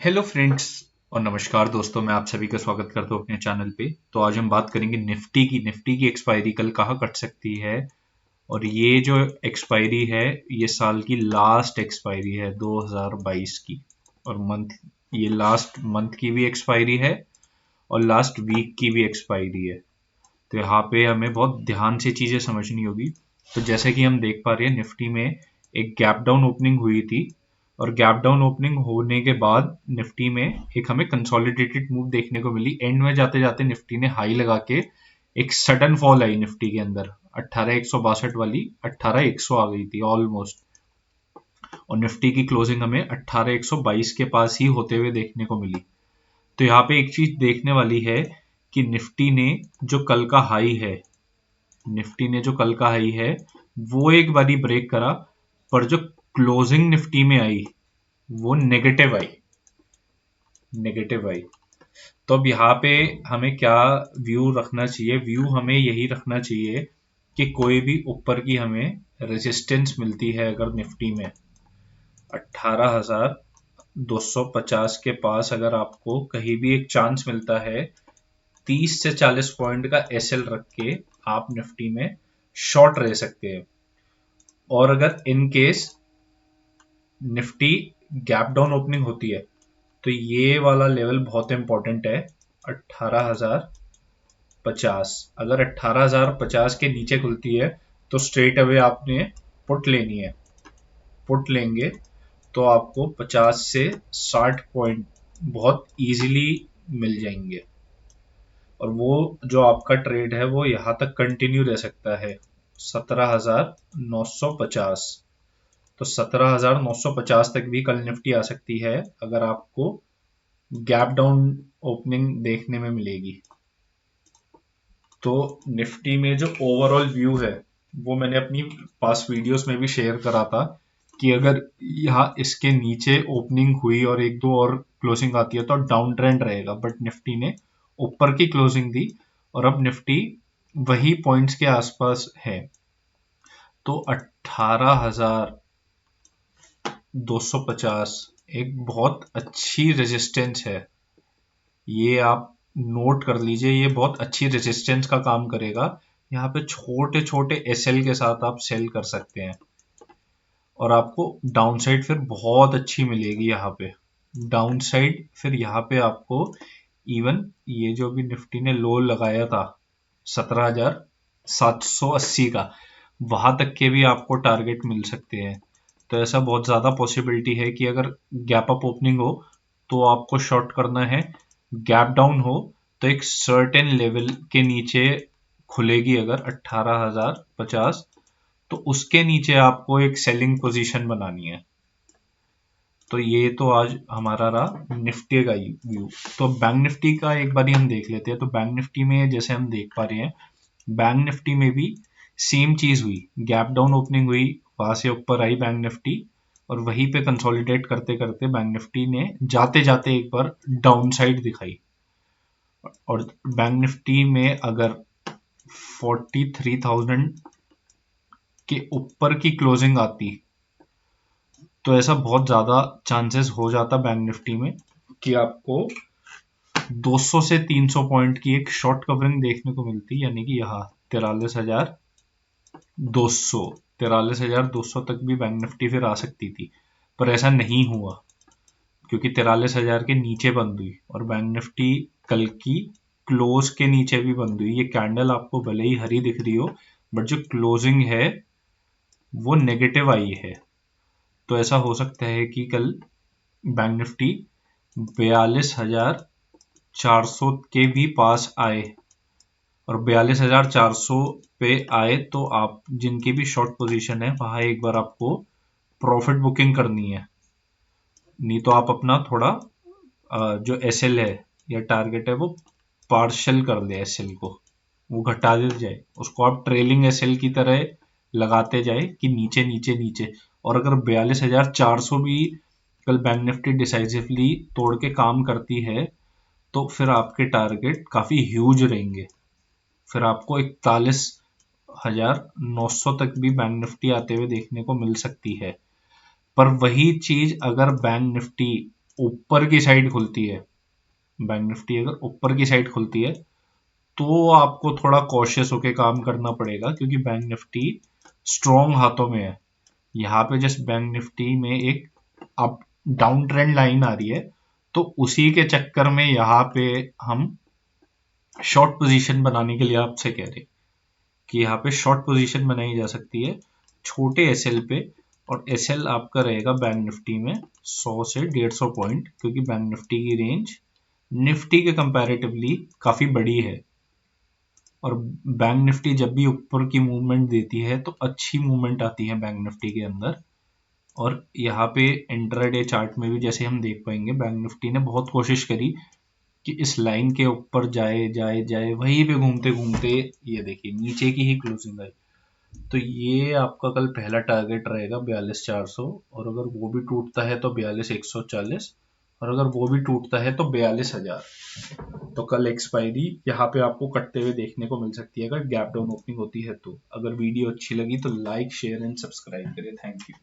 Hello friends और नमस्कार दोस्तों, मैं आप सभी का स्वागत करता हूँ अपने चैनल पे। तो आज हम बात करेंगे निफ्टी की एक्सपायरी कल कहाँ कट सकती है। और ये जो एक्सपायरी है ये साल की लास्ट एक्सपायरी है 2022 की। और ये लास्ट मंथ की भी एक्सपायरी है और लास्ट वीक की भी एक्सपायरी है। तो यहाँ पे हमें बहुत ध्यान से चीज़ें समझनी होगी। तो जैसे कि हम देख पा रहे हैं निफ्टी में एक गैप डाउन ओपनिंग हुई थी और गैप डाउन ओपनिंग होने के बाद निफ्टी में एक हमें कंसोलिडेटेड मूव देखने को मिली। एंड में जाते जाते निफ्टी ने हाई लगा के एक सडन फॉल आई निफ्टी के अंदर 18,162 वाली 18,100 आ गई थी ऑलमोस्ट। और निफ्टी की क्लोजिंग हमें 18,122 के पास ही होते हुए देखने को मिली। तो यहाँ पे एक चीज देखने वाली है कि निफ्टी ने जो कल का हाई है वो एक बारी ब्रेक करा, पर जो क्लोजिंग निफ्टी में आई वो नेगेटिव आई। तो अब यहाँ पे हमें क्या व्यू रखना चाहिए? व्यू हमें यही रखना चाहिए कि कोई भी ऊपर की हमें रेजिस्टेंस मिलती है अगर निफ्टी में 18,250 के पास, अगर आपको कहीं भी एक चांस मिलता है 30 से 40 पॉइंट का एसएल रख के आप निफ्टी में शॉर्ट रह सकते हैं। और अगर in case Nifty gap down opening होती है तो ये वाला लेवल बहुत इंपॉर्टेंट है, 18,050। अगर 18,050 के नीचे खुलती है तो स्ट्रेट अवे आपने पुट लेनी है। पुट लेंगे तो आपको 50 से 60 पॉइंट बहुत इजीली मिल जाएंगे। और वो जो आपका ट्रेड है वो यहाँ तक कंटिन्यू रह सकता है 17,950। तो 17,950 तक भी कल निफ्टी आ सकती है अगर आपको गैप डाउन ओपनिंग देखने में मिलेगी। तो निफ्टी में जो ओवरऑल व्यू है वो मैंने अपनी पास्ट वीडियोस में भी शेयर करा था कि अगर यहाँ इसके नीचे ओपनिंग हुई और एक दो और क्लोजिंग आती है तो डाउन ट्रेंड रहेगा। बट निफ्टी ने ऊपर की क्लोजिंग दी और अब निफ्टी वही पॉइंट्स के आसपास है। तो 18,250 एक बहुत अच्छी रेजिस्टेंस है। ये आप नोट कर लीजिए, ये बहुत अच्छी रेजिस्टेंस का काम करेगा। यहाँ पे छोटे छोटे एसएल के साथ आप सेल कर सकते हैं और आपको डाउन साइड फिर बहुत अच्छी मिलेगी। यहाँ पे डाउन साइड फिर यहाँ पे आपको इवन ये जो भी निफ्टी ने लो लगाया था 17,780 का, वहां तक के भी आपको टारगेट मिल सकते हैं। तो ऐसा बहुत ज़्यादा पॉसिबिलिटी है कि अगर गैप अप ओपनिंग हो तो आपको शॉर्ट करना है, गैप डाउन हो तो एक सर्टेन लेवल के नीचे खुलेगी अगर 18,050, तो उसके नीचे आपको एक सेलिंग पोजीशन बनानी है। तो ये तो आज हमारा रहा निफ्टी का व्यू। तो बैंक निफ्टी का एक बार हम देख लेते हैं। तो बैंक निफ्टी में जैसे हम देख पा रहे हैं, बैंक निफ्टी में भी सेम चीज हुई, गैप डाउन ओपनिंग हुई, वहां से ऊपर आई बैंक निफ्टी और वहीं पे कंसोलिडेट करते करते बैंक निफ्टी ने जाते जाते एक बार डाउन साइड दिखाई। और बैंक निफ्टी में अगर 43,000 के ऊपर की क्लोजिंग आती तो ऐसा बहुत ज़्यादा चांसेस हो जाता बैंक निफ्टी में कि आपको 200 से 300 पॉइंट की एक शॉर्ट कवरिंग देखने को मिलती, यानी कि यहाँ 43,200 तक भी बैंक निफ्टी फिर आ सकती थी। पर ऐसा नहीं हुआ क्योंकि 43,000 के नीचे बंद हुई और बैंक निफ्टी कल की क्लोज के नीचे भी बंद हुई। ये कैंडल आपको भले ही हरी दिख रही हो बट जो क्लोजिंग है वो नेगेटिव आई है। तो ऐसा हो सकता है कि कल बैंक निफ्टी 42,400 के भी पास आए और 42,400 पे आए तो आप जिनकी भी शॉर्ट पोजीशन है वहां एक बार आपको प्रॉफिट बुकिंग करनी है। नहीं तो आप अपना थोड़ा जो एसएल है या टारगेट है वो पार्शल कर दे, एसएल को वो घटा दे जाए, उसको आप ट्रेलिंग एसएल की तरह लगाते जाए कि नीचे नीचे नीचे। और अगर 42,400 भी कल बैंक निफ्टी डिसाइसिवली तोड़ के काम करती है तो फिर आपके टारगेट काफी ह्यूज रहेंगे। फिर आपको 41,900 तक भी बैंक निफ्टी आते हुए देखने को मिल सकती है। पर वही चीज अगर बैंक निफ्टी ऊपर की साइड खुलती है, बैंक निफ्टी अगर ऊपर की साइड खुलती है तो आपको थोड़ा कॉशियस होके काम करना पड़ेगा, क्योंकि बैंक निफ्टी स्ट्रॉन्ग हाथों में है। यहाँ पे जस्ट बैंक निफ्टी में एक अप डाउन ट्रेंड लाइन आ रही है, तो उसी के चक्कर में यहाँ पे हम शॉर्ट पोजीशन बनाने के लिए आपसे कह रहे हैं कि यहाँ पे शॉर्ट पोजीशन बनाई जा सकती है छोटे एसएल पे। और एसएल आपका रहेगा बैंक निफ्टी में 100 से 150 पॉइंट, क्योंकि बैंक निफ्टी की रेंज निफ्टी के कंपैरेटिवली काफी बड़ी है। और बैंक निफ्टी जब भी ऊपर की मूवमेंट देती है तो अच्छी मूवमेंट आती है बैंक निफ्टी के अंदर। और यहाँ पे इंट्राडे चार्ट में भी जैसे हम देख पाएंगे, बैंक निफ्टी ने बहुत कोशिश करी कि इस लाइन के ऊपर जाए जाए जाए, वहीं पे घूमते घूमते ये देखिए नीचे की ही क्लोजिंग आई। तो ये आपका कल पहला टारगेट रहेगा 42,400, और अगर वो भी टूटता है तो 42,140, और अगर वो भी टूटता है तो 42,000। तो कल एक्सपायरी यहाँ पे आपको कटते हुए देखने को मिल सकती है अगर गैप डाउन ओपनिंग होती है तो। अगर वीडियो अच्छी लगी तो लाइक शेयर एंड सब्सक्राइब करें। Thank you.